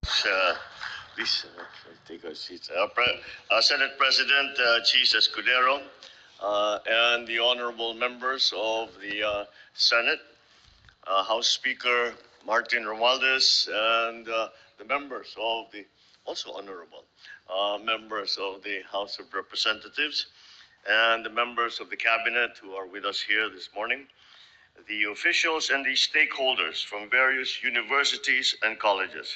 Please take our seats. Senate President Cheese Escudero and the honorable members of the Senate, House Speaker Martin Romualdez, and the members of the also honorable members of the House of Representatives, and the members of the Cabinet who are with us here this morning, the officials and the stakeholders from various universities and colleges,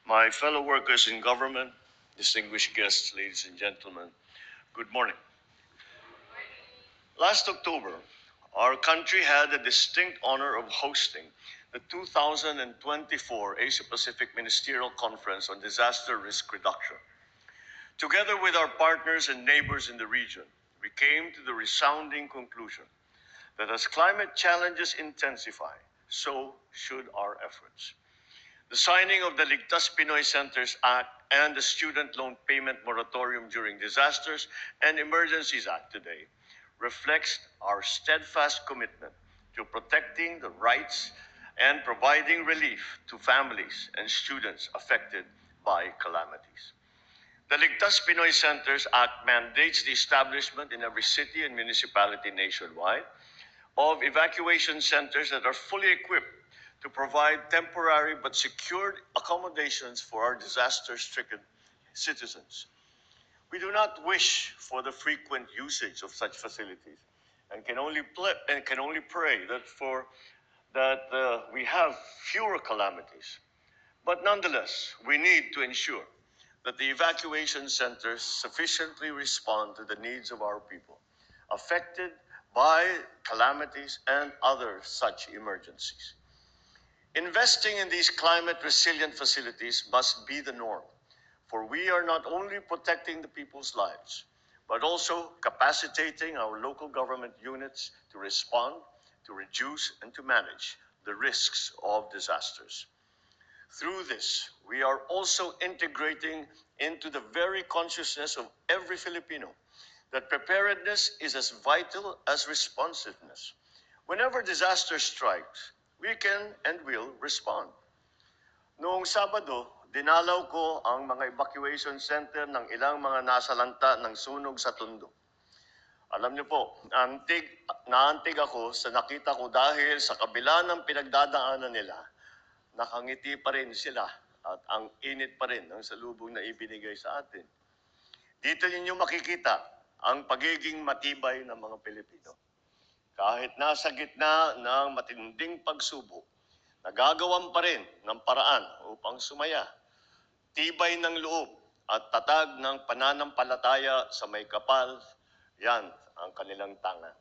my fellow workers in government, distinguished guests, ladies and gentlemen, good morning. Last October, our country had the distinct honor of hosting the 2024 Asia-Pacific Ministerial Conference on Disaster Risk Reduction. Together with our partners and neighbors in the region, we came to the resounding conclusion that as climate challenges intensify, so should our efforts. The signing of the Ligtas Pinoy Centers Act and the Student Loan Payment Moratorium during Disasters and Emergencies Act today reflects our steadfast commitment to protecting the rights and providing relief to families and students affected by calamities. The Ligtas Pinoy Centers Act mandates the establishment in every city and municipality nationwide of evacuation centers that are fully equipped to provide temporary but secured accommodations for our disaster-stricken citizens. We do not wish for the frequent usage of such facilities and can only pray that we have fewer calamities. But nonetheless, we need to ensure that the evacuation centers sufficiently respond to the needs of our people affected by calamities and other such emergencies. Investing in these climate-resilient facilities must be the norm, for we are not only protecting the people's lives, but also capacitating our local government units to respond, to reduce, and to manage the risks of disasters. Through this, we are also integrating into the very consciousness of every Filipino that preparedness is as vital as responsiveness. Whenever disaster strikes, we can and will respond. Noong Sabado, dinalaw ko ang mga evacuation center ng ilang mga nasalanta ng sunog sa Tondo. Alam niyo po, naantig ako sa nakita ko dahil sa kabila ng pinagdadaanan nila, nakangiti pa rin sila at ang init pa rin ng salubong na ibinigay sa atin. Dito ninyo makikita ang pagiging matibay ng mga Pilipino. Kahit nasa gitna ng matinding pagsubok, nagagawan pa rin ng paraan upang sumaya. Tibay ng loob at tatag ng pananampalataya sa may kapal, yan ang kanilang tangan.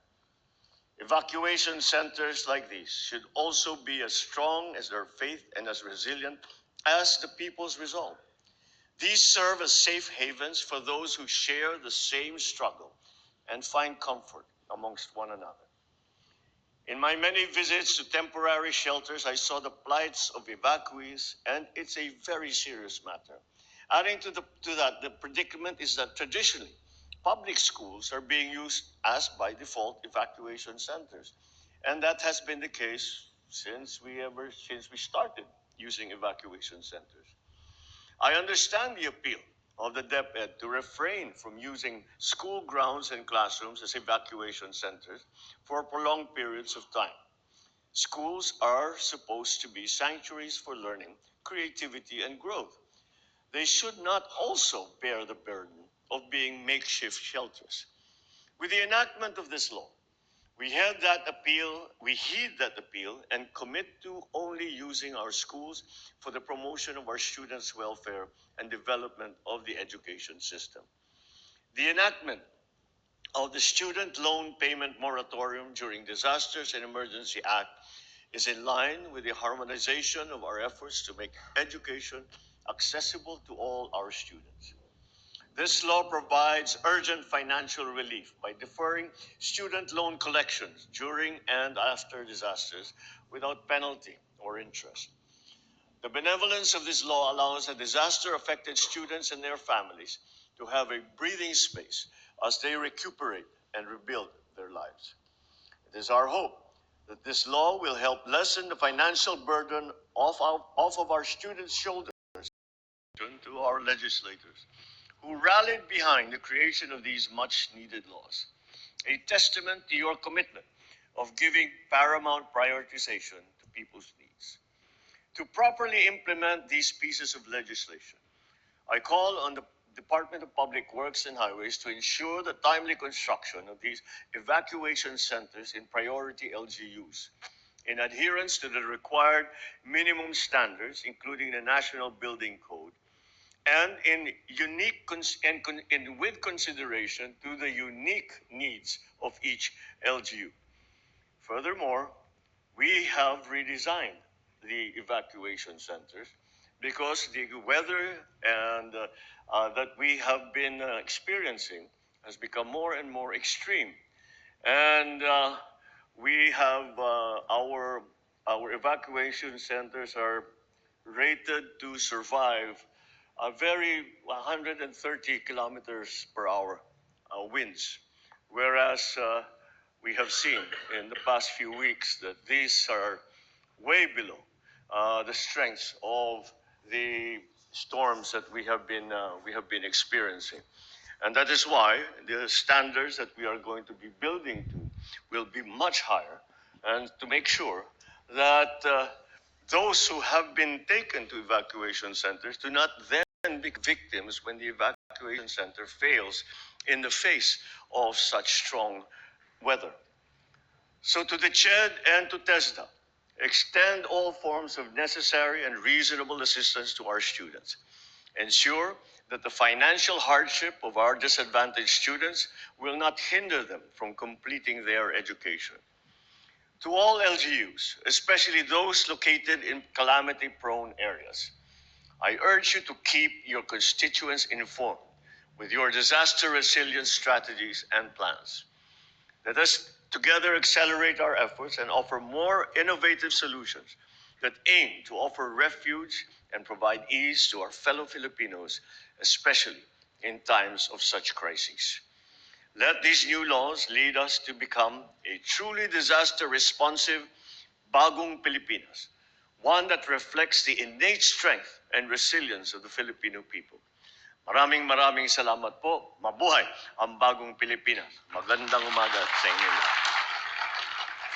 Evacuation centers like these should also be as strong as their faith and as resilient as the people's resolve. These serve as safe havens for those who share the same struggle and find comfort amongst one another. In my many visits to temporary shelters, I saw the plights of evacuees, and it's a very serious matter. Adding to that, the predicament is that traditionally, public schools are being used as, by default, evacuation centers. And that has been the case since we started using evacuation centers. I understand the appeal of the DepEd to refrain from using school grounds and classrooms as evacuation centers for prolonged periods of time. Schools are supposed to be sanctuaries for learning, creativity, and growth. They should not also bear the burden of being makeshift shelters. With the enactment of this law, we heed that appeal and commit to only using our schools for the promotion of our students' welfare and development of the education system. The enactment of the Student Loan Payment Moratorium during Disasters and Emergency Act is in line with the harmonization of our efforts to make education accessible to all our students. This law provides urgent financial relief by deferring student loan collections during and after disasters without penalty or interest. The benevolence of this law allows the disaster-affected students and their families to have a breathing space as they recuperate and rebuild their lives. It is our hope that this law will help lessen the financial burden off of our students' shoulders to our legislators who rallied behind the creation of these much needed laws, a testament to your commitment of giving paramount prioritization to people's needs. To properly implement these pieces of legislation, I call on the Department of Public Works and Highways to ensure the timely construction of these evacuation centers in priority LGUs in adherence to the required minimum standards, including the National Building Code, and with consideration to the unique needs of each LGU. Furthermore, we have redesigned the evacuation centers because the weather and that we have been experiencing has become more and more extreme, and we have our evacuation centers are rated to survive a very 130 kilometers per hour winds, whereas we have seen in the past few weeks that these are way below the strengths of the storms that we have been experiencing. And that is why the standards that we are going to be building to will be much higher, and to make sure that those who have been taken to evacuation centers do not then become victims when the evacuation center fails in the face of such strong weather. So to the CHED and to TESDA, extend all forms of necessary and reasonable assistance to our students. Ensure that the financial hardship of our disadvantaged students will not hinder them from completing their education. To all LGUs, especially those located in calamity-prone areas, I urge you to keep your constituents informed with your disaster resilience strategies and plans. Let us together accelerate our efforts and offer more innovative solutions that aim to offer refuge and provide ease to our fellow Filipinos, especially in times of such crises. Let these new laws lead us to become a truly disaster responsive bagong Pilipinas, one that reflects the innate strength and resilience of the Filipino people. Maraming salamat po. Mabuhay ang bagong Pilipinas. Magandang umaga sa inyo.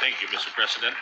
Thank you, Mr. President.